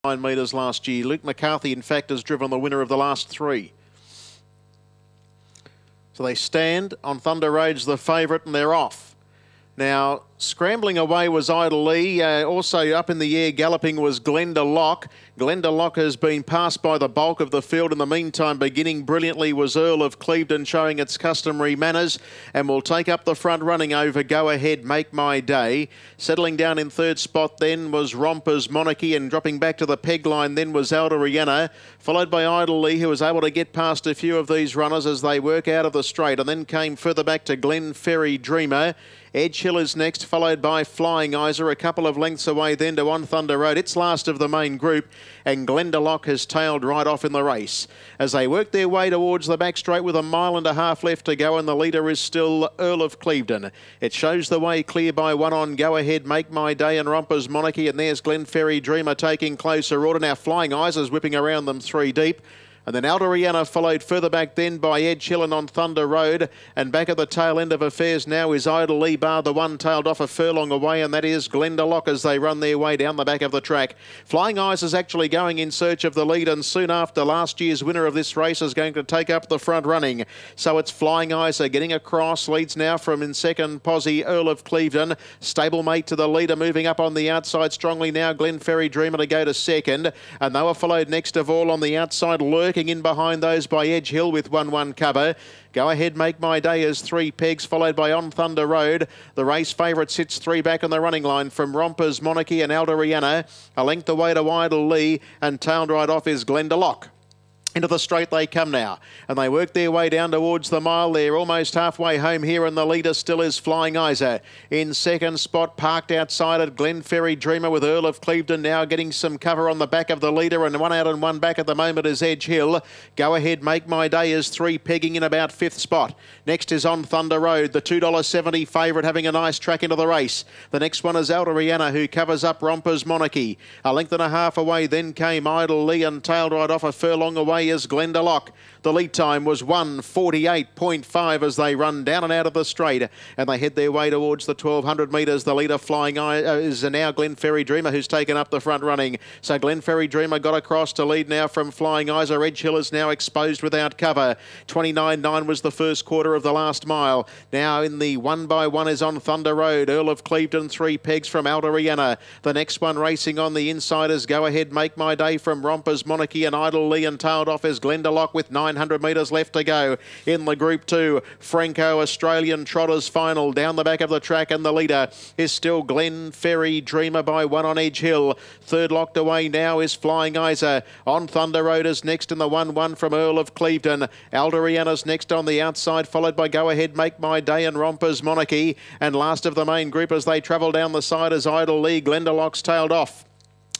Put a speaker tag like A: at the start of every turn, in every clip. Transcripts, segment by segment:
A: 9 metres last year. Luke McCarthy, in fact, has driven the winner of the last 3. So they stand on Thunder Road's the favourite and they're off. Now, scrambling away was Idle Lee. Also up in the air galloping was Glenda Lock. Glenda Lock has been passed by the bulk of the field. In the meantime, beginning brilliantly was Earl of Clevedon, showing its customary manners, and will take up the front running over Go Ahead, Make My Day. Settling down in third spot then was Romper's Monarchy, and dropping back to the peg line then was Alderiana, followed by Idle Lee, who was able to get past a few of these runners as they work out of the straight, and then came further back to Glen Ferry Dreamer. Edge Hill is next, followed by Flying Isa, a couple of lengths away then to On Thunder Road. It's last of the main group, and Glenda Lock has tailed right off in the race. As they work their way towards the back straight with 1.5 miles left to go, and the leader is still Earl of Clevedon. It shows the way clear by 1 on Go Ahead, Make My Day and Romper's Monarchy, and there's Glen Ferry Dreamer taking closer order. Now Flying Isa's whipping around them 3 deep. And then Alderiana followed further back then by Edge Hill and On Thunder Road. And back at the tail end of affairs now is Idle Lee, bar the one tailed off a furlong away, and that is Glenda Lock as they run their way down the back of the track. Flying Eyes is actually going in search of the lead, and soon after, last year's winner of this race is going to take up the front running. So it's Flying Eyes getting across, leads now from in second Posse Earl of Clevedon. Stablemate to the leader, moving up on the outside strongly now, Glen Ferry Dreamer to go to second. And they were followed next of all on the outside, lurking in behind those by Edge Hill with 1-1 cover. Go Ahead, Make My Day as 3 pegs, followed by On Thunder Road. The race favourite sits 3 back on the running line from Romper's Monarchy and Alderiana. A length away to Idle Lee, and tailed right off is Glenda Lock. Into the straight they come now, and they work their way down towards the mile. They're almost halfway home here, and the leader still is Flying Isa. In second spot, parked outside at Glen Ferry Dreamer with Earl of Clevedon now getting some cover on the back of the leader, and 1 out and 1 back at the moment is Edge Hill. Go Ahead, Make My Day is 3 pegging in about 5th spot. Next is On Thunder Road, the $2.70 favourite, having a nice track into the race. The next one is Alderiana, who covers up Romper's Monarchy. A length and a half away then came Idle Lee, and tailed right off a furlong away is Glenda Lock. The lead time was 1:48.5 as they run down and out of the straight, and they head their way towards the 1,200 metres. The leader Flying is now Glen Ferry Dreamer, who's taken up the front running. So Glen Ferry Dreamer got across to lead now from Flying Isa. Edge Hill is now exposed without cover. 29.9 was the first quarter of the last mile. Now in the 1x1 is On Thunder Road. Earl of Clevedon, 3 pegs from Alderiana. The next one racing on the inside is Go Ahead, Make My Day from Romper's Monarchy, and Idle Lee, and tailed off is Glenda Lock with 900 metres left to go. In the Group 2, Franco Australian Trotters final down the back of the track, and the leader is still Glen Ferry Dreamer by 1 on Edge Hill. Third locked away now is Flying Isa. On Thunder Road is next in the 1-1 from Earl of Clevedon. Alderiana's next on the outside, followed by Go Ahead, Make My Day and Romper's Monarchy. And last of the main group as they travel down the side is Idle Lee. Glenda Lock's tailed off.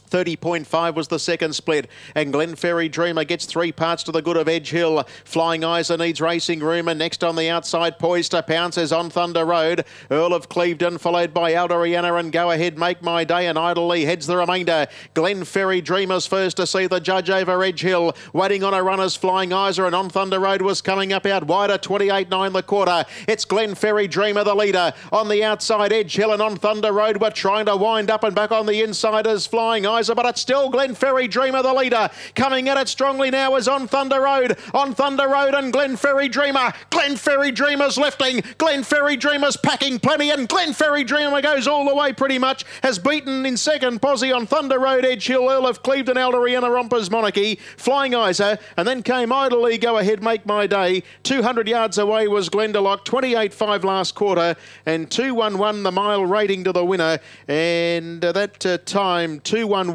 A: 30.5 was the second split, and Glen Ferry Dreamer gets 3 parts to the good of Edge Hill. Flying Isa needs racing room, and next on the outside, poised to pounce, is On Thunder Road. Earl of Clevedon, followed by Alderiana, and Go Ahead, Make My Day, and Idle Lee heads the remainder. Glen Ferry Dreamer's first to see the judge over Edge Hill. Waiting on a runner's Flying Isa, and On Thunder Road was coming up out wider, 28.9 the quarter. It's Glen Ferry Dreamer, the leader. On the outside, Edge Hill and On Thunder Road were trying to wind up, and back on the inside is Flying Isa, but it's still Glen Ferry Dreamer, the leader. Coming at it strongly now is On Thunder Road. On Thunder Road and Glen Ferry Dreamer. Glen Ferry Dreamer's lifting. Glen Ferry Dreamer's packing plenty, and Glen Ferry Dreamer goes all the way pretty much. Has beaten in second Posse On Thunder Road, Edge Hill, Earl of Clevedon, Alderiana, Romper's Monarchy, Flying Isa, and then came Idle Lee, Go Ahead, Make My Day. 200 yards away was Glenda Lock, 28.5 last quarter, and 2:11 the mile rating to the winner, and that time 2:11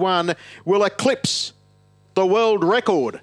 A: will eclipse the world record